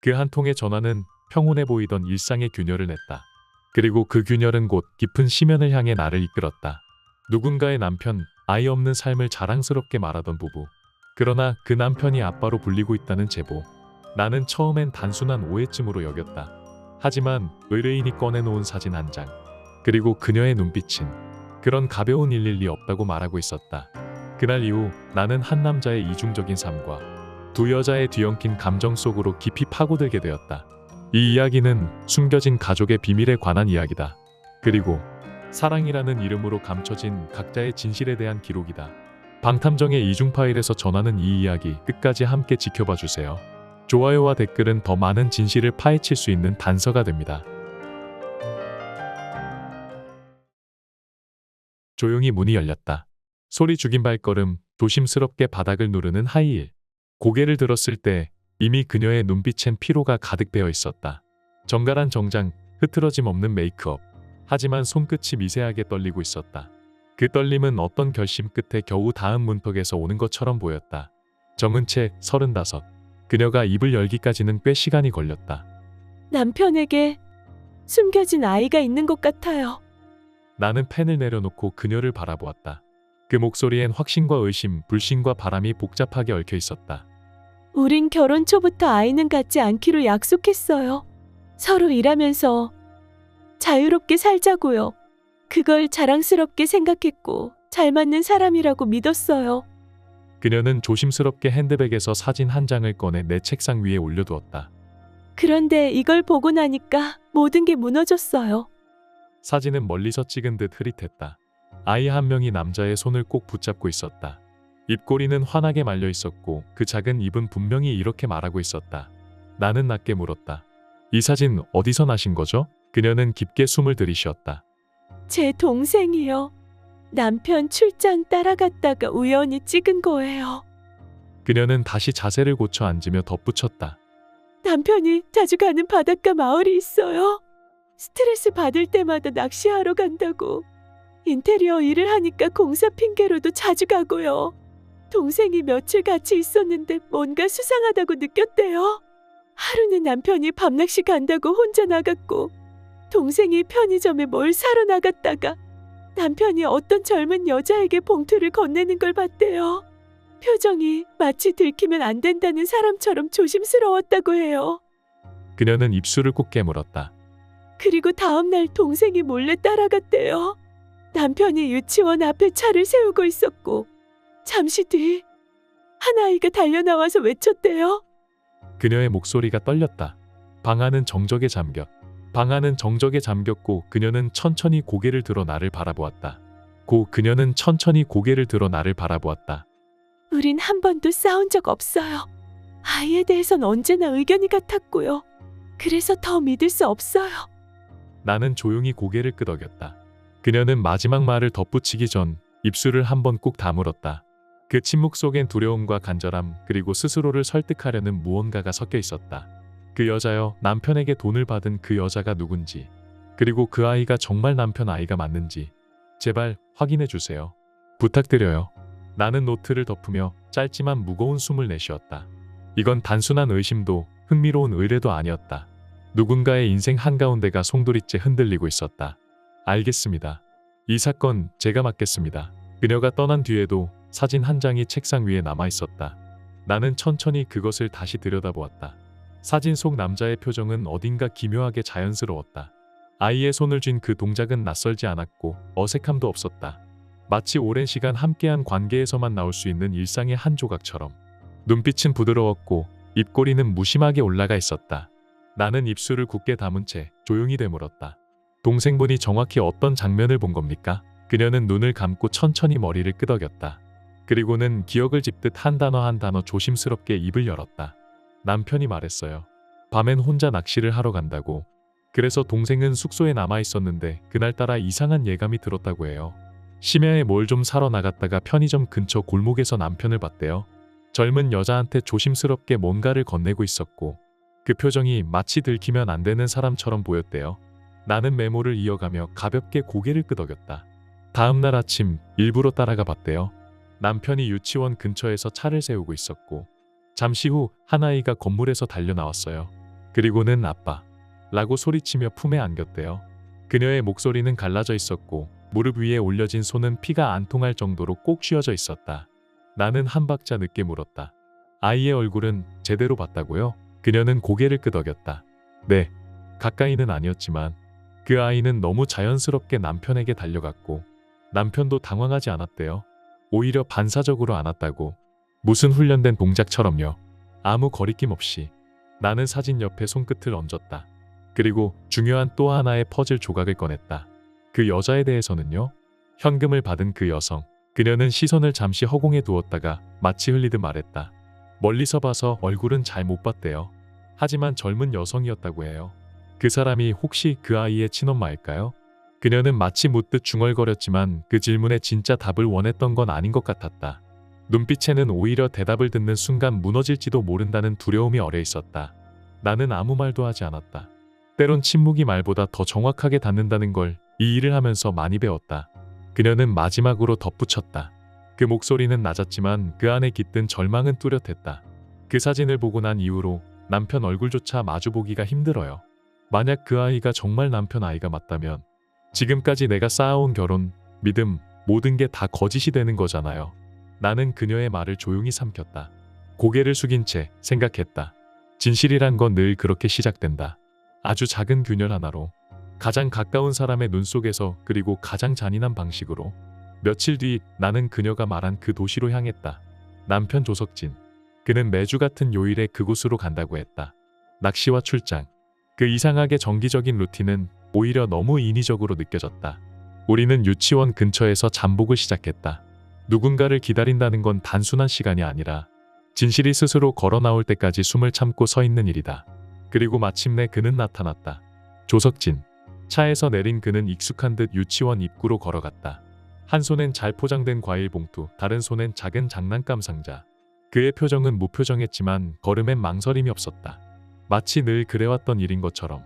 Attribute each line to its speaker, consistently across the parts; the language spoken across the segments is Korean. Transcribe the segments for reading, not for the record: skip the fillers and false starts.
Speaker 1: 그 한 통의 전화는 평온해 보이던 일상의 균열을 냈다. 그리고 그 균열은 곧 깊은 심연을 향해 나를 이끌었다. 누군가의 남편, 아이 없는 삶을 자랑스럽게 말하던 부부. 그러나 그 남편이 아빠로 불리고 있다는 제보. 나는 처음엔 단순한 오해쯤으로 여겼다. 하지만 의뢰인이 꺼내놓은 사진 한 장, 그리고 그녀의 눈빛은 그런 가벼운 112 없다고 말하고 있었다. 그날 이후 나는 한 남자의 이중적인 삶과 두 여자의 뒤엉킨 감정 속으로 깊이 파고들게 되었다. 이 이야기는 숨겨진 가족의 비밀에 관한 이야기다. 그리고 사랑이라는 이름으로 감춰진 각자의 진실에 대한 기록이다. 방탐정의 이중 파일에서 전하는 이 이야기 끝까지 함께 지켜봐 주세요. 좋아요와 댓글은 더 많은 진실을 파헤칠 수 있는 단서가 됩니다. 조용히 문이 열렸다. 소리 죽인 발걸음, 조심스럽게 바닥을 누르는 하이힐. 고개를 들었을 때 이미 그녀의 눈빛엔 피로가 가득 배어 있었다. 정갈한 정장, 흐트러짐 없는 메이크업. 하지만 손끝이 미세하게 떨리고 있었다. 그 떨림은 어떤 결심 끝에 겨우 닿은 문턱에서 오는 것처럼 보였다. 정은채, 35. 그녀가 입을 열기까지는 꽤 시간이 걸렸다.
Speaker 2: 남편에게 숨겨진 아이가 있는 것 같아요.
Speaker 1: 나는 펜을 내려놓고 그녀를 바라보았다. 그 목소리엔 확신과 의심, 불신과 바람이 복잡하게 얽혀 있었다.
Speaker 2: 우린 결혼 초부터 아이는 갖지 않기로 약속했어요. 서로 일하면서 자유롭게 살자고요. 그걸 자랑스럽게 생각했고 잘 맞는 사람이라고 믿었어요.
Speaker 1: 그녀는 조심스럽게 핸드백에서 사진 한 장을 꺼내 내 책상 위에 올려두었다.
Speaker 2: 그런데 이걸 보고 나니까 모든 게 무너졌어요.
Speaker 1: 사진은 멀리서 찍은 듯 흐릿했다. 아이 한 명이 남자의 손을 꼭 붙잡고 있었다. 입꼬리는 환하게 말려 있었고 그 작은 입은 분명히 이렇게 말하고 있었다. 나는 낮게 물었다. 이 사진 어디서 나신 거죠? 그녀는 깊게 숨을 들이쉬었다.
Speaker 2: 제 동생이요. 남편 출장 따라갔다가 우연히 찍은 거예요.
Speaker 1: 그녀는 다시 자세를 고쳐 앉으며 덧붙였다.
Speaker 2: 남편이 자주 가는 바닷가 마을이 있어요. 스트레스 받을 때마다 낚시하러 간다고. 인테리어 일을 하니까 공사 핑계로도 자주 가고요. 동생이 며칠 같이 있었는데 뭔가 수상하다고 느꼈대요. 하루는 남편이 밤낚시 간다고 혼자 나갔고 동생이 편의점에 뭘 사러 나갔다가 남편이 어떤 젊은 여자에게 봉투를 건네는 걸 봤대요. 표정이 마치 들키면 안 된다는 사람처럼 조심스러웠다고 해요.
Speaker 1: 그녀는 입술을 꼭 깨물었다.
Speaker 2: 그리고 다음날 동생이 몰래 따라갔대요. 남편이 유치원 앞에 차를 세우고 있었고 잠시 뒤 한 아이가 달려나와서 외쳤대요.
Speaker 1: 그녀의 목소리가 떨렸다. 방 안은 정적에 잠겼고 그녀는 천천히 고개를 들어 나를 바라보았다.
Speaker 2: 우린 한 번도 싸운 적 없어요. 아이에 대해선 언제나 의견이 같았고요. 그래서 더 믿을 수 없어요.
Speaker 1: 나는 조용히 고개를 끄덕였다. 그녀는 마지막 말을 덧붙이기 전 입술을 한 번 꾹 다물었다. 그 침묵 속엔 두려움과 간절함 그리고 스스로를 설득하려는 무언가가 섞여 있었다. 그 여자여, 남편에게 돈을 받은 그 여자가 누군지, 그리고 그 아이가 정말 남편 아이가 맞는지 제발 확인해 주세요. 부탁드려요. 나는 노트를 덮으며 짧지만 무거운 숨을 내쉬었다. 이건 단순한 의심도 흥미로운 의뢰도 아니었다. 누군가의 인생 한가운데가 송두리째 흔들리고 있었다. 알겠습니다. 이 사건 제가 맡겠습니다. 그녀가 떠난 뒤에도 사진 한 장이 책상 위에 남아 있었다. 나는 천천히 그것을 다시 들여다보았다. 사진 속 남자의 표정은 어딘가 기묘하게 자연스러웠다. 아이의 손을 쥔 그 동작은 낯설지 않았고 어색함도 없었다. 마치 오랜 시간 함께한 관계에서만 나올 수 있는 일상의 한 조각처럼. 눈빛은 부드러웠고 입꼬리는 무심하게 올라가 있었다. 나는 입술을 굳게 다문 채 조용히 되물었다. 동생분이 정확히 어떤 장면을 본 겁니까? 그녀는 눈을 감고 천천히 머리를 끄덕였다. 그리고는 기억을 짚듯 한 단어 조심스럽게 입을 열었다. 남편이 말했어요. 밤엔 혼자 낚시를 하러 간다고. 그래서 동생은 숙소에 남아 있었는데 그날따라 이상한 예감이 들었다고 해요. 심야에 뭘 좀 사러 나갔다가 편의점 근처 골목에서 남편을 봤대요. 젊은 여자한테 조심스럽게 뭔가를 건네고 있었고 그 표정이 마치 들키면 안 되는 사람처럼 보였대요. 나는 메모를 이어가며 가볍게 고개를 끄덕였다. 다음 날 아침 일부러 따라가 봤대요. 남편이 유치원 근처에서 차를 세우고 있었고 잠시 후 한 아이가 건물에서 달려 나왔어요. 그리고는 아빠 라고 소리치며 품에 안겼대요. 그녀의 목소리는 갈라져 있었고 무릎 위에 올려진 손은 피가 안 통할 정도로 꼭 쥐어져 있었다. 나는 한 박자 늦게 물었다. 아이의 얼굴은 제대로 봤다고요? 그녀는 고개를 끄덕였다. 네, 가까이는 아니었지만 그 아이는 너무 자연스럽게 남편에게 달려갔고 남편도 당황하지 않았대요. 오히려 반사적으로 안았다고. 무슨 훈련된 동작처럼요. 아무 거리낌 없이. 나는 사진 옆에 손끝을 얹었다. 그리고 중요한 또 하나의 퍼즐 조각을 꺼냈다. 그 여자에 대해서는요? 현금을 받은 그 여성. 그녀는 시선을 잠시 허공에 두었다가 마치 흘리듯 말했다. 멀리서 봐서 얼굴은 잘 못 봤대요. 하지만 젊은 여성이었다고 해요. 그 사람이 혹시 그 아이의 친엄마일까요? 그녀는 마치 묻듯 중얼거렸지만 그 질문에 진짜 답을 원했던 건 아닌 것 같았다. 눈빛에는 오히려 대답을 듣는 순간 무너질지도 모른다는 두려움이 어려 있었다. 나는 아무 말도 하지 않았다. 때론 침묵이 말보다 더 정확하게 닿는다는 걸 이 일을 하면서 많이 배웠다. 그녀는 마지막으로 덧붙였다. 그 목소리는 낮았지만 그 안에 깃든 절망은 뚜렷했다. 그 사진을 보고 난 이후로 남편 얼굴조차 마주보기가 힘들어요. 만약 그 아이가 정말 남편 아이가 맞다면 지금까지 내가 쌓아온 결혼, 믿음, 모든 게 다 거짓이 되는 거잖아요. 나는 그녀의 말을 조용히 삼켰다. 고개를 숙인 채 생각했다. 진실이란 건 늘 그렇게 시작된다. 아주 작은 균열 하나로. 가장 가까운 사람의 눈 속에서 그리고 가장 잔인한 방식으로. 며칠 뒤 나는 그녀가 말한 그 도시로 향했다. 남편 조석진. 그는 매주 같은 요일에 그곳으로 간다고 했다. 낚시와 출장. 그 이상하게 정기적인 루틴은 오히려 너무 인위적으로 느껴졌다. 우리는 유치원 근처에서 잠복을 시작했다. 누군가를 기다린다는 건 단순한 시간이 아니라 진실이 스스로 걸어 나올 때까지 숨을 참고 서 있는 일이다. 그리고 마침내 그는 나타났다. 조석진. 차에서 내린 그는 익숙한 듯 유치원 입구로 걸어갔다. 한 손엔 잘 포장된 과일 봉투, 다른 손엔 작은 장난감 상자. 그의 표정은 무표정했지만 걸음엔 망설임이 없었다. 마치 늘 그래왔던 일인 것처럼.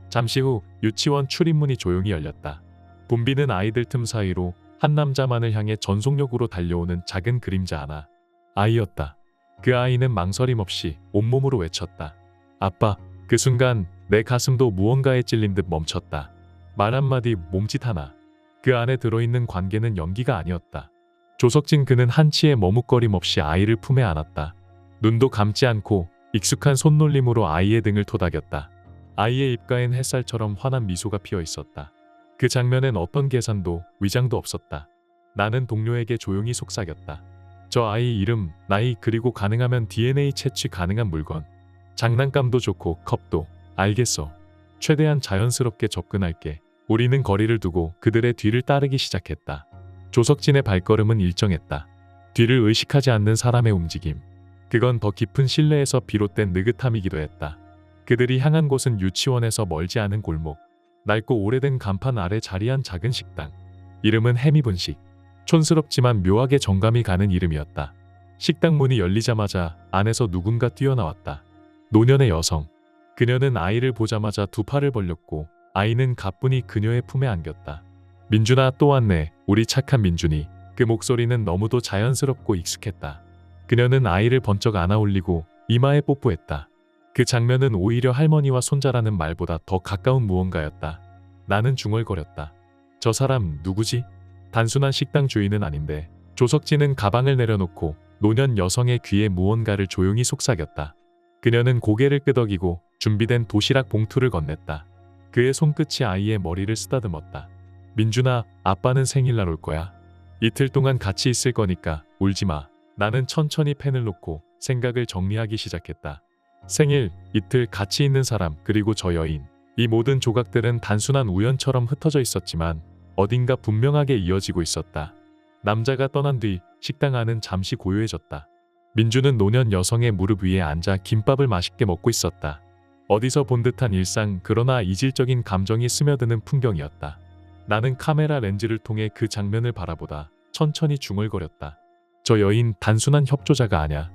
Speaker 1: 잠시 후 유치원 출입문이 조용히 열렸다. 붐비는 아이들 틈 사이로 한 남자만을 향해 전속력으로 달려오는 작은 그림자 하나. 아이였다. 그 아이는 망설임 없이 온몸으로 외쳤다. 아빠. 그 순간 내 가슴도 무언가에 찔린 듯 멈췄다. 말 한마디, 몸짓 하나. 그 안에 들어있는 관계는 연기가 아니었다. 조석진. 그는 한치의 머뭇거림 없이 아이를 품에 안았다. 눈도 감지 않고 익숙한 손놀림으로 아이의 등을 토닥였다. 아이의 입가엔 햇살처럼 환한 미소가 피어 있었다. 그 장면엔 어떤 계산도 위장도 없었다. 나는 동료에게 조용히 속삭였다. 저 아이 이름, 나이, 그리고 가능하면 DNA 채취 가능한 물건. 장난감도 좋고 컵도. 알겠어. 최대한 자연스럽게 접근할게. 우리는 거리를 두고 그들의 뒤를 따르기 시작했다. 조석진의 발걸음은 일정했다. 뒤를 의식하지 않는 사람의 움직임. 그건 더 깊은 신뢰에서 비롯된 느긋함이기도 했다. 그들이 향한 곳은 유치원에서 멀지 않은 골목. 낡고 오래된 간판 아래 자리한 작은 식당. 이름은 해미분식. 촌스럽지만 묘하게 정감이 가는 이름이었다. 식당 문이 열리자마자 안에서 누군가 뛰어나왔다. 노년의 여성. 그녀는 아이를 보자마자 두 팔을 벌렸고 아이는 가뿐히 그녀의 품에 안겼다. 민준아, 또 왔네. 우리 착한 민준이. 그 목소리는 너무도 자연스럽고 익숙했다. 그녀는 아이를 번쩍 안아 올리고 이마에 뽀뽀했다. 그 장면은 오히려 할머니와 손자라는 말보다 더 가까운 무언가였다. 나는 중얼거렸다. 저 사람 누구지? 단순한 식당 주인은 아닌데. 조석진은 가방을 내려놓고 노년 여성의 귀에 무언가를 조용히 속삭였다. 그녀는 고개를 끄덕이고 준비된 도시락 봉투를 건넸다. 그의 손끝이 아이의 머리를 쓰다듬었다. 민준아, 아빠는 생일날 올 거야. 이틀 동안 같이 있을 거니까 울지 마. 나는 천천히 펜을 놓고 생각을 정리하기 시작했다. 생일, 이틀 같이 있는 사람, 그리고 저 여인. 이 모든 조각들은 단순한 우연처럼 흩어져 있었지만 어딘가 분명하게 이어지고 있었다. 남자가 떠난 뒤 식당 안은 잠시 고요해졌다. 민주는 노년 여성의 무릎 위에 앉아 김밥을 맛있게 먹고 있었다. 어디서 본 듯한 일상, 그러나 이질적인 감정이 스며드는 풍경이었다. 나는 카메라 렌즈를 통해 그 장면을 바라보다 천천히 중얼거렸다. 저 여인 단순한 협조자가 아냐.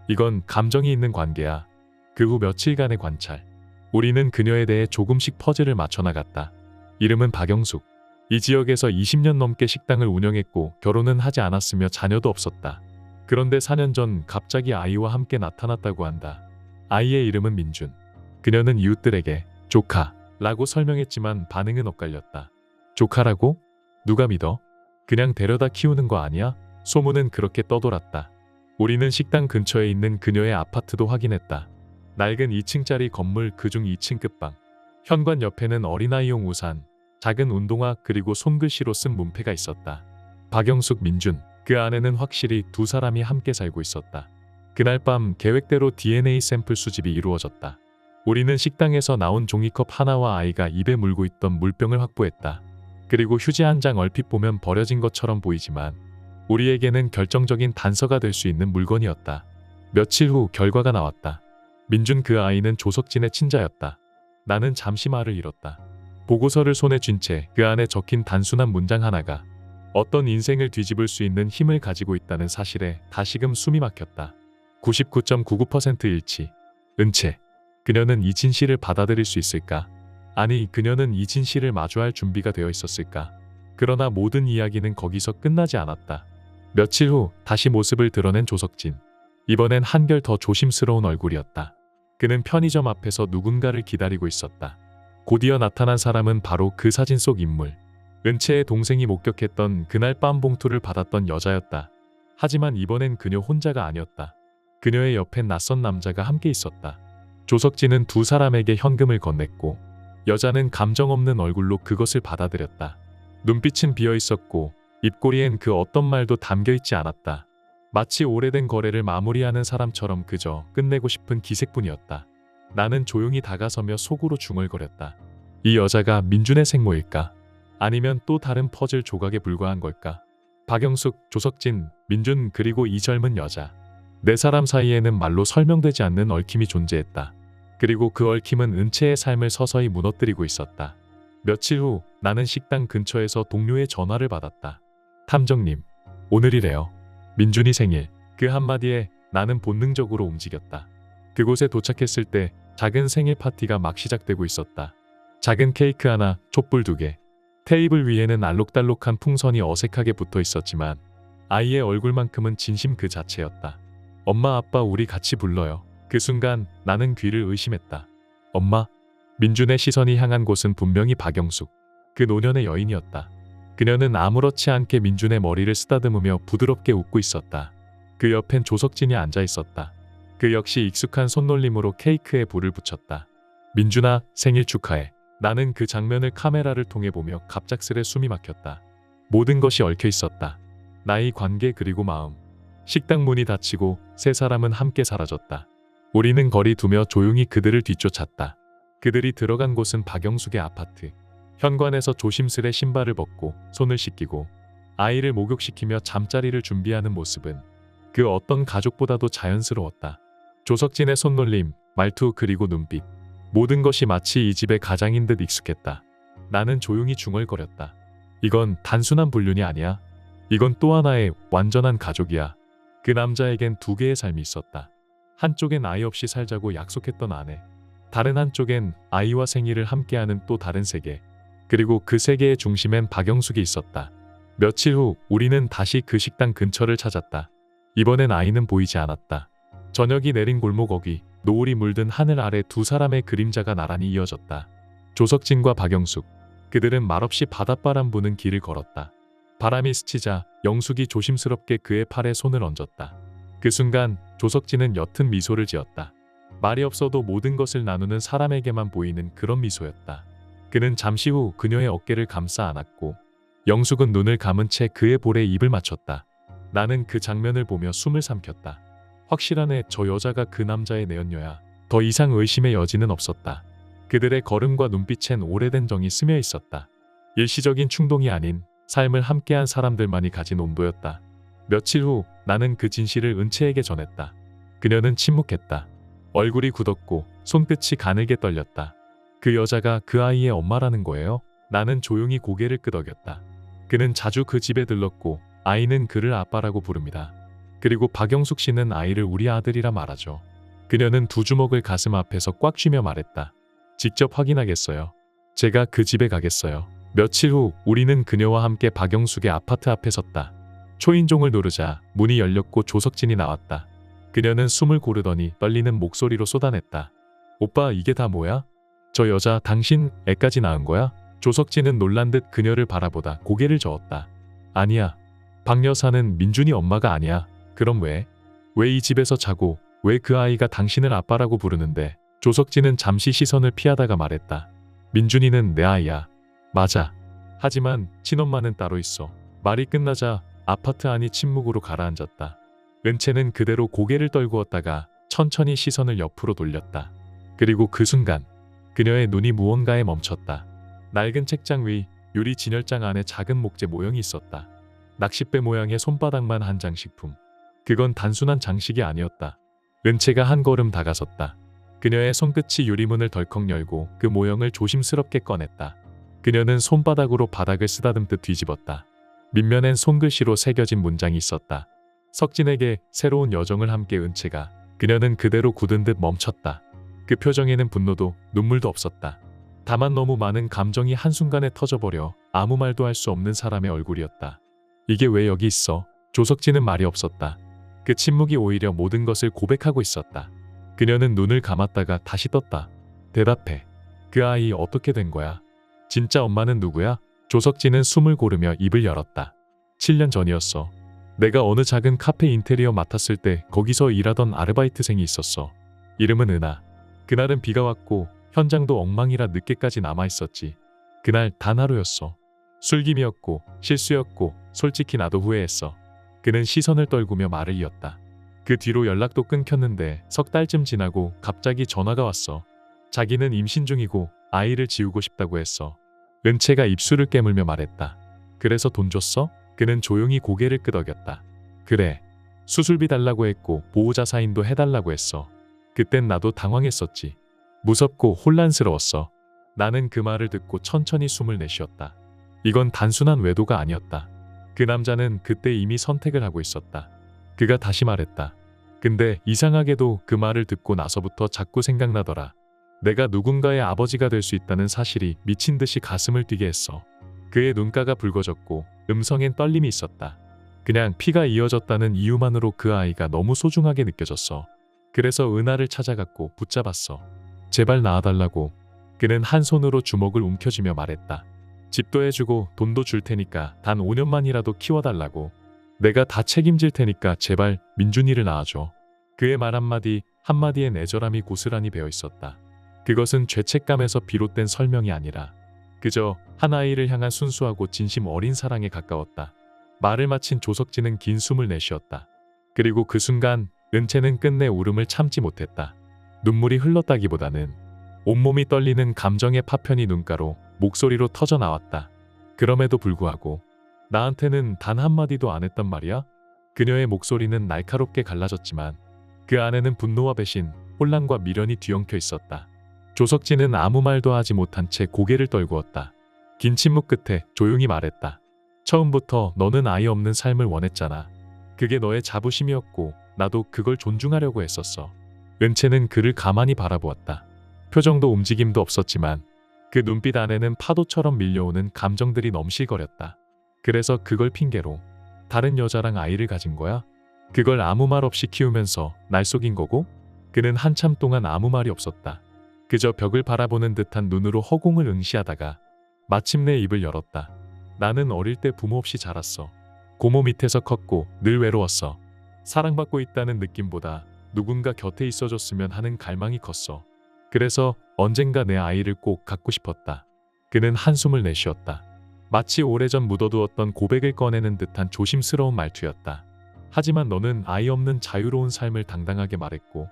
Speaker 1: 이건 감정이 있는 관계야. 그 후 며칠간의 관찰. 우리는 그녀에 대해 조금씩 퍼즐을 맞춰나갔다. 이름은 박영숙. 이 지역에서 20년 넘게 식당을 운영했고 결혼은 하지 않았으며 자녀도 없었다. 그런데 4년 전 갑자기 아이와 함께 나타났다고 한다. 아이의 이름은 민준. 그녀는 이웃들에게 조카라고 설명했지만 반응은 엇갈렸다. 조카라고? 누가 믿어? 그냥 데려다 키우는 거 아니야? 소문은 그렇게 떠돌았다. 우리는 식당 근처에 있는 그녀의 아파트도 확인했다. 낡은 2층짜리 건물 그중 2층 끝방. 현관 옆에는 어린아이용 우산, 작은 운동화 그리고 손글씨로 쓴 문패가 있었다. 박영숙, 민준. 그 안에는 확실히 두 사람이 함께 살고 있었다. 그날 밤 계획대로 DNA 샘플 수집이 이루어졌다. 우리는 식당에서 나온 종이컵 하나와 아이가 입에 물고 있던 물병을 확보했다. 그리고 휴지 한 장 얼핏 보면 버려진 것처럼 보이지만 우리에게는 결정적인 단서가 될 수 있는 물건이었다. 며칠 후 결과가 나왔다. 민준 그 아이는 조석진의 친자였다. 나는 잠시 말을 잃었다. 보고서를 손에 쥔 채 그 안에 적힌 단순한 문장 하나가 어떤 인생을 뒤집을 수 있는 힘을 가지고 있다는 사실에 다시금 숨이 막혔다. 99.99% 일치. 은채. 그녀는 이진 씨를 받아들일 수 있을까? 아니, 그녀는 이진 씨를 마주할 준비가 되어 있었을까? 그러나 모든 이야기는 거기서 끝나지 않았다. 며칠 후 다시 모습을 드러낸 조석진. 이번엔 한결 더 조심스러운 얼굴이었다. 그는 편의점 앞에서 누군가를 기다리고 있었다. 곧이어 나타난 사람은 바로 그 사진 속 인물. 은채의 동생이 목격했던 그날 밤 봉투를 받았던 여자였다. 하지만 이번엔 그녀 혼자가 아니었다. 그녀의 옆엔 낯선 남자가 함께 있었다. 조석진은 두 사람에게 현금을 건넸고 여자는 감정 없는 얼굴로 그것을 받아들였다. 눈빛은 비어 있었고 입꼬리엔 그 어떤 말도 담겨 있지 않았다. 마치 오래된 거래를 마무리하는 사람처럼 그저 끝내고 싶은 기색뿐이었다. 나는 조용히 다가서며 속으로 중얼거렸다. 이 여자가 민준의 생모일까? 아니면 또 다른 퍼즐 조각에 불과한 걸까? 박영숙, 조석진, 민준 그리고 이 젊은 여자. 네 사람 사이에는 말로 설명되지 않는 얽힘이 존재했다. 그리고 그 얽힘은 은채의 삶을 서서히 무너뜨리고 있었다. 며칠 후 나는 식당 근처에서 동료의 전화를 받았다. 탐정님, 오늘이래요. 민준이 생일. 그 한마디에 나는 본능적으로 움직였다. 그곳에 도착했을 때 작은 생일 파티가 막 시작되고 있었다. 작은 케이크 하나, 촛불 2개. 테이블 위에는 알록달록한 풍선이 어색하게 붙어 있었지만 아이의 얼굴만큼은 진심 그 자체였다. 엄마, 아빠, 우리 같이 불러요. 그 순간 나는 귀를 의심했다. 엄마? 민준의 시선이 향한 곳은 분명히 박영숙. 그 노년의 여인이었다. 그녀는 아무렇지 않게 민준의 머리를 쓰다듬으며 부드럽게 웃고 있었다. 그 옆엔 조석진이 앉아 있었다. 그 역시 익숙한 손놀림으로 케이크에 불을 붙였다. 민준아, 생일 축하해. 나는 그 장면을 카메라를 통해 보며 갑작스레 숨이 막혔다. 모든 것이 얽혀 있었다. 나의 관계 그리고 마음. 식당 문이 닫히고 세 사람은 함께 사라졌다. 우리는 거리 두며 조용히 그들을 뒤쫓았다. 그들이 들어간 곳은 박영숙의 아파트. 현관에서 조심스레 신발을 벗고 손을 씻기고 아이를 목욕시키며 잠자리를 준비하는 모습은 그 어떤 가족보다도 자연스러웠다. 조석진의 손놀림, 말투 그리고 눈빛. 모든 것이 마치 이 집의 가장인 듯 익숙했다. 나는 조용히 중얼거렸다. 이건 단순한 불륜이 아니야. 이건 또 하나의 완전한 가족이야. 그 남자에겐 두 개의 삶이 있었다. 한쪽엔 아이 없이 살자고 약속했던 아내. 다른 한쪽엔 아이와 생일을 함께하는 또 다른 세계. 그리고 그 세계의 중심엔 박영숙이 있었다. 며칠 후 우리는 다시 그 식당 근처를 찾았다. 이번엔 아이는 보이지 않았다. 저녁이 내린 골목 어귀, 노을이 물든 하늘 아래 두 사람의 그림자가 나란히 이어졌다. 조석진과 박영숙. 그들은 말없이 바닷바람 부는 길을 걸었다. 바람이 스치자 영숙이 조심스럽게 그의 팔에 손을 얹었다. 그 순간 조석진은 옅은 미소를 지었다. 말이 없어도 모든 것을 나누는 사람에게만 보이는 그런 미소였다. 그는 잠시 후 그녀의 어깨를 감싸 안았고 영숙은 눈을 감은 채 그의 볼에 입을 맞췄다. 나는 그 장면을 보며 숨을 삼켰다. 확실하네, 저 여자가 그 남자의 내연녀야. 더 이상 의심의 여지는 없었다. 그들의 걸음과 눈빛엔 오래된 정이 스며 있었다. 일시적인 충동이 아닌 삶을 함께한 사람들만이 가진 온도였다. 며칠 후 나는 그 진실을 은채에게 전했다. 그녀는 침묵했다. 얼굴이 굳었고 손끝이 가늘게 떨렸다. 그 여자가 그 아이의 엄마라는 거예요? 나는 조용히 고개를 끄덕였다. 그는 자주 그 집에 들렀고 아이는 그를 아빠라고 부릅니다. 그리고 박영숙 씨는 아이를 우리 아들이라 말하죠. 그녀는 두 주먹을 가슴 앞에서 꽉 쥐며 말했다. 직접 확인하겠어요. 제가 그 집에 가겠어요. 며칠 후 우리는 그녀와 함께 박영숙의 아파트 앞에 섰다. 초인종을 누르자 문이 열렸고 조석진이 나왔다. 그녀는 숨을 고르더니 떨리는 목소리로 쏟아냈다. 오빠 이게 다 뭐야? 저 여자 당신 애까지 낳은 거야? 조석진은 놀란 듯 그녀를 바라보다 고개를 저었다. 아니야. 박 여사는 민준이 엄마가 아니야. 그럼 왜? 왜 이 집에서 자고 왜 그 아이가 당신을 아빠라고 부르는데? 조석진은 잠시 시선을 피하다가 말했다. 민준이는 내 아이야. 맞아. 하지만 친엄마는 따로 있어. 말이 끝나자 아파트 안이 침묵으로 가라앉았다. 은채는 그대로 고개를 떨구었다가 천천히 시선을 옆으로 돌렸다. 그리고 그 순간 그녀의 눈이 무언가에 멈췄다. 낡은 책장 위 유리 진열장 안에 작은 목재 모형이 있었다. 낚싯배 모양의 손바닥만 한 장식품. 그건 단순한 장식이 아니었다. 은채가 한 걸음 다가섰다. 그녀의 손끝이 유리문을 덜컥 열고 그 모형을 조심스럽게 꺼냈다. 그녀는 손바닥으로 바닥을 쓰다듬듯 뒤집었다. 밑면엔 손글씨로 새겨진 문장이 있었다. 석진에게 새로운 여정을 함께 은채가. 그녀는 그대로 굳은 듯 멈췄다. 그 표정에는 분노도 눈물도 없었다. 다만 너무 많은 감정이 한순간에 터져버려 아무 말도 할 수 없는 사람의 얼굴이었다. 이게 왜 여기 있어? 조석진은 말이 없었다. 그 침묵이 오히려 모든 것을 고백하고 있었다. 그녀는 눈을 감았다가 다시 떴다. 대답해. 그 아이 어떻게 된 거야? 진짜 엄마는 누구야? 조석진은 숨을 고르며 입을 열었다. 7년 전이었어. 내가 어느 작은 카페 인테리어 맡았을 때 거기서 일하던 아르바이트생이 있었어. 이름은 은하. 그날은 비가 왔고 현장도 엉망이라 늦게까지 남아있었지. 그날 단 하루였어. 술김이었고 실수였고 솔직히 나도 후회했어. 그는 시선을 떨구며 말을 이었다. 그 뒤로 연락도 끊겼는데 석 달쯤 지나고 갑자기 전화가 왔어. 자기는 임신 중이고 아이를 지우고 싶다고 했어. 은채가 입술을 깨물며 말했다. 그래서 돈 줬어? 그는 조용히 고개를 끄덕였다. 그래. 수술비 달라고 했고 보호자 사인도 해달라고 했어. 그땐 나도 당황했었지. 무섭고 혼란스러웠어. 나는 그 말을 듣고 천천히 숨을 내쉬었다. 이건 단순한 외도가 아니었다. 그 남자는 그때 이미 선택을 하고 있었다. 그가 다시 말했다. 근데 이상하게도 그 말을 듣고 나서부터 자꾸 생각나더라. 내가 누군가의 아버지가 될 수 있다는 사실이 미친 듯이 가슴을 뛰게 했어. 그의 눈가가 붉어졌고 음성엔 떨림이 있었다. 그냥 피가 이어졌다는 이유만으로 그 아이가 너무 소중하게 느껴졌어. 그래서 은하를 찾아갔고 붙잡았어. 제발 낳아달라고. 그는 한 손으로 주먹을 움켜쥐며 말했다. 집도 해주고 돈도 줄 테니까 단 5년만이라도 키워달라고. 내가 다 책임질 테니까 제발 민준이를 낳아줘. 그의 말 한마디에 애절함이 고스란히 배어 있었다. 그것은 죄책감에서 비롯된 설명이 아니라 그저 한 아이를 향한 순수하고 진심 어린 사랑에 가까웠다. 말을 마친 조석진은 긴 숨을 내쉬었다. 그리고 그 순간 은채는 끝내 울음을 참지 못했다. 눈물이 흘렀다기보다는 온몸이 떨리는 감정의 파편이 눈가로 목소리로 터져 나왔다. 그럼에도 불구하고 나한테는 단 한마디도 안 했단 말이야? 그녀의 목소리는 날카롭게 갈라졌지만 그 안에는 분노와 배신, 혼란과 미련이 뒤엉켜 있었다. 조석진은 아무 말도 하지 못한 채 고개를 떨구었다. 긴 침묵 끝에 조용히 말했다. 처음부터 너는 아이 없는 삶을 원했잖아. 그게 너의 자부심이었고 나도 그걸 존중하려고 했었어. 은채는 그를 가만히 바라보았다. 표정도 움직임도 없었지만 그 눈빛 안에는 파도처럼 밀려오는 감정들이 넘실거렸다. 그래서 그걸 핑계로 다른 여자랑 아이를 가진 거야? 그걸 아무 말 없이 키우면서 날 속인 거고? 그는 한참 동안 아무 말이 없었다. 그저 벽을 바라보는 듯한 눈으로 허공을 응시하다가 마침내 입을 열었다. 나는 어릴 때 부모 없이 자랐어. 고모 밑에서 컸고 늘 외로웠어. 사랑받고 있다는 느낌보다 누군가 곁에 있어줬으면 하는 갈망이 컸어. 그래서 언젠가 내 아이를 꼭 갖고 싶었다. 그는 한숨을 내쉬었다. 마치 오래전 묻어두었던 고백을 꺼내는 듯한 조심스러운 말투였다. 하지만 너는 아이 없는 자유로운 삶을 당당하게 말했고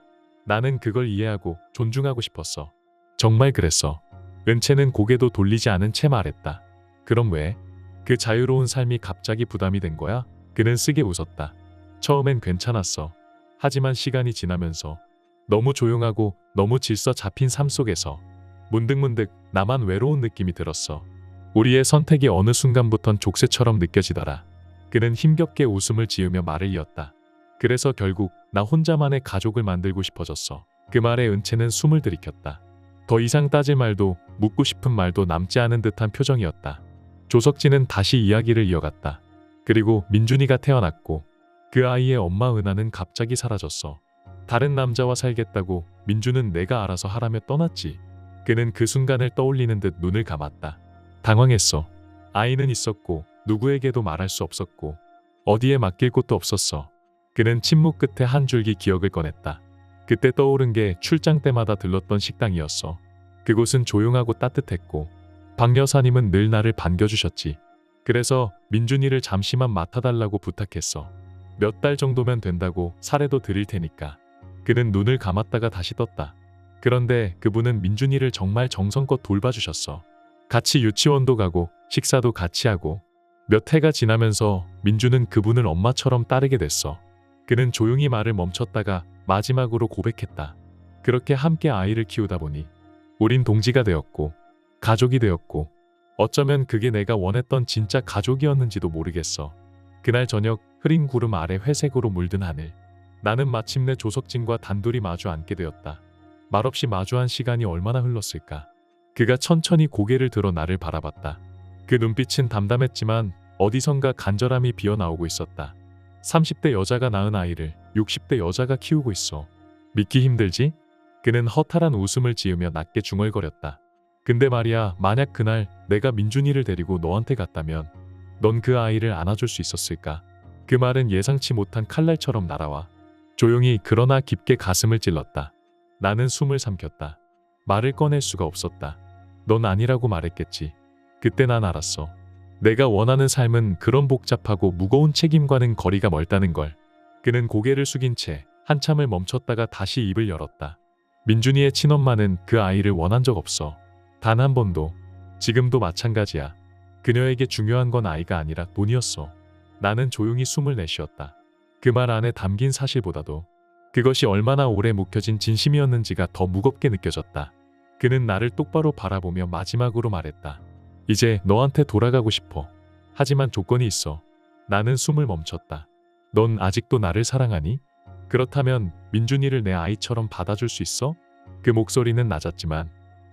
Speaker 1: 나는 그걸 이해하고 존중하고 싶었어. 정말 그랬어. 은채는 고개도 돌리지 않은 채 말했다. 그럼 왜? 그 자유로운 삶이 갑자기 부담이 된 거야? 그는 쓰게 웃었다. 처음엔 괜찮았어. 하지만 시간이 지나면서 너무 조용하고 너무 질서 잡힌 삶 속에서 문득문득 나만 외로운 느낌이 들었어. 우리의 선택이 어느 순간부턴 족쇄처럼 느껴지더라. 그는 힘겹게 웃음을 지으며 말을 이었다. 그래서 결국 나 혼자만의 가족을 만들고 싶어졌어. 그 말에 은채는 숨을 들이켰다. 더 이상 따질 말도 묻고 싶은 말도 남지 않은 듯한 표정이었다. 조석진은 다시 이야기를 이어갔다. 그리고 민준이가 태어났고 그 아이의 엄마 은하는 갑자기 사라졌어. 다른 남자와 살겠다고 민주는 내가 알아서 하라며 떠났지. 그는 그 순간을 떠올리는 듯 눈을 감았다. 당황했어. 아이는 있었고 누구에게도 말할 수 없었고 어디에 맡길 곳도 없었어. 그는 침묵 끝에 한 줄기 기억을 꺼냈다. 그때 떠오른 게 출장 때마다 들렀던 식당이었어. 그곳은 조용하고 따뜻했고 박 여사님은 늘 나를 반겨주셨지. 그래서 민준이를 잠시만 맡아달라고 부탁했어. 몇 달 정도면 된다고 사례도 드릴 테니까. 그는 눈을 감았다가 다시 떴다. 그런데 그분은 민준이를 정말 정성껏 돌봐주셨어. 같이 유치원도 가고 식사도 같이 하고 몇 해가 지나면서 민주는 그분을 엄마처럼 따르게 됐어. 그는 조용히 말을 멈췄다가 마지막으로 고백했다. 그렇게 함께 아이를 키우다 보니 우린 동지가 되었고 가족이 되었고 어쩌면 그게 내가 원했던 진짜 가족이었는지도 모르겠어. 그날 저녁 흐린 구름 아래 회색으로 물든 하늘. 나는 마침내 조석진과 단둘이 마주 앉게 되었다. 말없이 마주한 시간이 얼마나 흘렀을까. 그가 천천히 고개를 들어 나를 바라봤다. 그 눈빛은 담담했지만 어디선가 간절함이 비어나오고 있었다. 30대 여자가 낳은 아이를 60대 여자가 키우고 있어. 믿기 힘들지? 그는 허탈한 웃음을 지으며 낮게 중얼거렸다. 근데 말이야, 만약 그날 내가 민준이를 데리고 너한테 갔다면 넌 그 아이를 안아줄 수 있었을까? 그 말은 예상치 못한 칼날처럼 날아와 조용히 그러나 깊게 가슴을 찔렀다. 나는 숨을 삼켰다. 말을 꺼낼 수가 없었다. 넌 아니라고 말했겠지. 그때 난 알았어. 내가 원하는 삶은 그런 복잡하고 무거운 책임과는 거리가 멀다는 걸. 그는 고개를 숙인 채 한참을 멈췄다가 다시 입을 열었다. 민준이의 친엄마는 그 아이를 원한 적 없어. 단 한 번도. 지금도 마찬가지야. 그녀에게 중요한 건 아이가 아니라 돈이었어. 나는 조용히 숨을 내쉬었다. 그 말 안에 담긴 사실보다도 그것이 얼마나 오래 묵혀진 진심이었는지가 더 무겁게 느껴졌다. 그는 나를 똑바로 바라보며 마지막으로 말했다. 이제 너한테 돌아가고 싶어. 하지만 조건이 있어. 나는 숨을 멈췄다. 넌 아직도 나를 사랑하니? 그렇다면 민준이를 내 아이처럼 받아줄 수 있어? 그 목소리는 낮았지만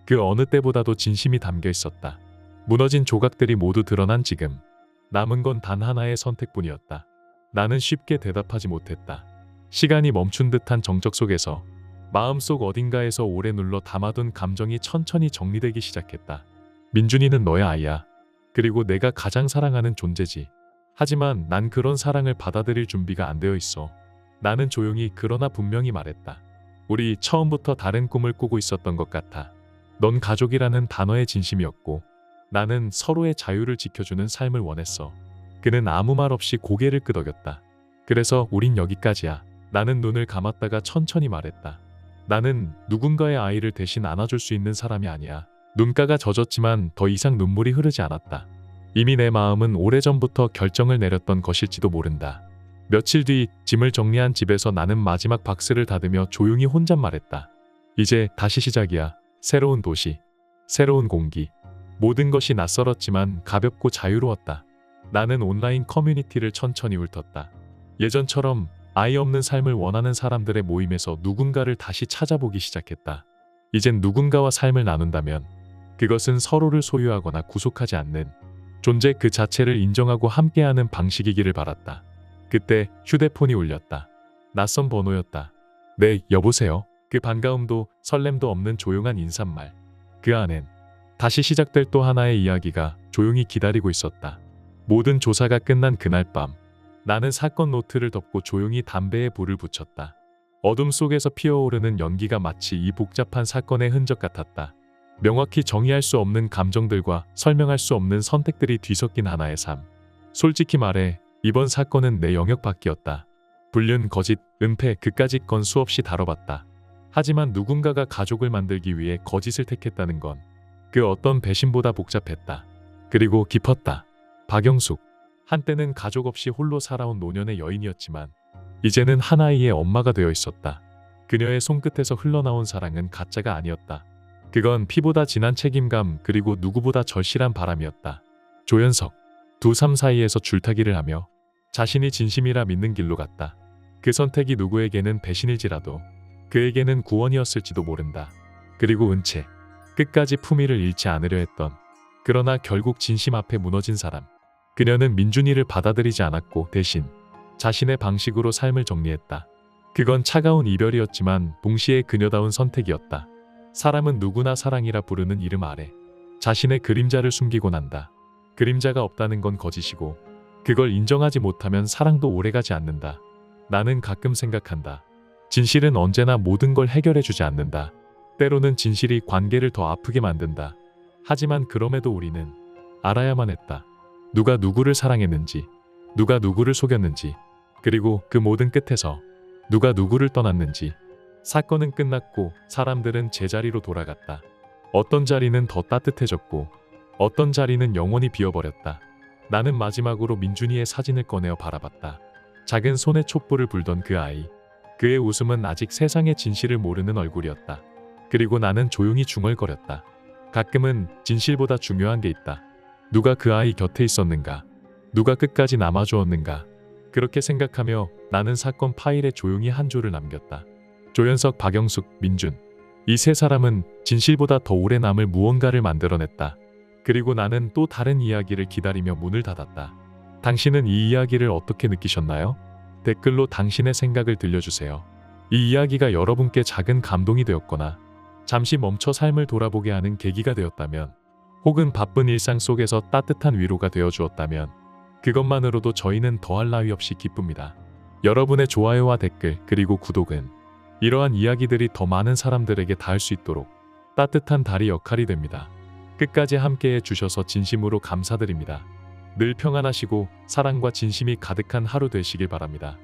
Speaker 1: 그 어느 때보다도 진심이 담겨 있었다. 무너진 조각들이 모두 드러난 지금 남은 건 단 하나의 선택뿐이었다. 나는 쉽게 대답하지 못했다. 시간이 멈춘 듯한 정적 속에서 마음속 어딘가에서 오래 눌러 담아둔 감정이 천천히 정리되기 시작했다. 민준이는 너의 아이야. 그리고 내가 가장 사랑하는 존재지. 하지만 난 그런 사랑을 받아들일 준비가 안 되어 있어. 나는 조용히 그러나 분명히 말했다. 우리 처음부터 다른 꿈을 꾸고 있었던 것 같아. 넌 가족이라는 단어의 진심이었고 나는 서로의 자유를 지켜주는 삶을 원했어. 그는 아무 말 없이 고개를 끄덕였다. 그래서 우린 여기까지야. 나는 눈을 감았다가 천천히 말했다. 나는 누군가의 아이를 대신 안아줄 수 있는 사람이 아니야. 눈가가 젖었지만 더 이상 눈물이 흐르지 않았다. 이미 내 마음은 오래전부터 결정을 내렸던 것일지도 모른다. 며칠 뒤 짐을 정리한 집에서 나는 마지막 박스를 닫으며 조용히 혼잣말했다. 이제 다시 시작이야. 새로운 도시, 새로운 공기. 모든 것이 낯설었지만 가볍고 자유로웠다. 나는 온라인 커뮤니티를 천천히 훑었다. 예전처럼 아이 없는 삶을 원하는 사람들의 모임에서 누군가를 다시 찾아보기 시작했다. 이젠 누군가와 삶을 나눈다면 그것은 서로를 소유하거나 구속하지 않는 존재 그 자체를 인정하고 함께하는 방식이기를 바랐다. 그때 휴대폰이 울렸다. 낯선 번호였다. 네, 여보세요. 그 반가움도 설렘도 없는 조용한 인사말. 그 안엔 다시 시작될 또 하나의 이야기가 조용히 기다리고 있었다. 모든 조사가 끝난 그날 밤 나는 사건 노트를 덮고 조용히 담배에 불을 붙였다. 어둠 속에서 피어오르는 연기가 마치 이 복잡한 사건의 흔적 같았다. 명확히 정의할 수 없는 감정들과 설명할 수 없는 선택들이 뒤섞인 하나의 삶. 솔직히 말해 이번 사건은 내 영역 밖이었다. 불륜, 거짓, 은폐 그까짓 건 수없이 다뤄봤다. 하지만 누군가가 가족을 만들기 위해 거짓을 택했다는 건 그 어떤 배신보다 복잡했다. 그리고 깊었다. 박영숙. 한때는 가족 없이 홀로 살아온 노년의 여인이었지만 이제는 한 아이의 엄마가 되어 있었다. 그녀의 손끝에서 흘러나온 사랑은 가짜가 아니었다. 그건 피보다 진한 책임감 그리고 누구보다 절실한 바람이었다. 조연석. 두 삶 사이에서 줄타기를 하며 자신이 진심이라 믿는 길로 갔다. 그 선택이 누구에게는 배신일지라도 그에게는 구원이었을지도 모른다. 그리고 은채. 끝까지 품위를 잃지 않으려 했던 그러나 결국 진심 앞에 무너진 사람. 그녀는 민준이를 받아들이지 않았고 대신 자신의 방식으로 삶을 정리했다. 그건 차가운 이별이었지만 동시에 그녀다운 선택이었다. 사람은 누구나 사랑이라 부르는 이름 아래 자신의 그림자를 숨기곤 한다. 그림자가 없다는 건 거짓이고 그걸 인정하지 못하면 사랑도 오래가지 않는다. 나는 가끔 생각한다. 진실은 언제나 모든 걸 해결해주지 않는다. 때로는 진실이 관계를 더 아프게 만든다. 하지만 그럼에도 우리는 알아야만 했다. 누가 누구를 사랑했는지, 누가 누구를 속였는지, 그리고 그 모든 끝에서 누가 누구를 떠났는지. 사건은 끝났고 사람들은 제자리로 돌아갔다. 어떤 자리는 더 따뜻해졌고 어떤 자리는 영원히 비어버렸다. 나는 마지막으로 민준이의 사진을 꺼내어 바라봤다. 작은 손에 촛불을 불던 그 아이. 그의 웃음은 아직 세상의 진실을 모르는 얼굴이었다. 그리고 나는 조용히 중얼거렸다. 가끔은 진실보다 중요한 게 있다. 누가 그 아이 곁에 있었는가? 누가 끝까지 남아주었는가? 그렇게 생각하며 나는 사건 파일에 조용히 한 줄을 남겼다. 조연석, 박영숙, 민준. 이 세 사람은 진실보다 더 오래 남을 무언가를 만들어냈다. 그리고 나는 또 다른 이야기를 기다리며 문을 닫았다. 당신은 이 이야기를 어떻게 느끼셨나요? 댓글로 당신의 생각을 들려주세요. 이 이야기가 여러분께 작은 감동이 되었거나 잠시 멈춰 삶을 돌아보게 하는 계기가 되었다면, 혹은 바쁜 일상 속에서 따뜻한 위로가 되어주었다면 그것만으로도 저희는 더할 나위 없이 기쁩니다. 여러분의 좋아요와 댓글 그리고 구독은 이러한 이야기들이 더 많은 사람들에게 닿을 수 있도록 따뜻한 다리 역할이 됩니다. 끝까지 함께해 주셔서 진심으로 감사드립니다. 늘 평안하시고 사랑과 진심이 가득한 하루 되시길 바랍니다.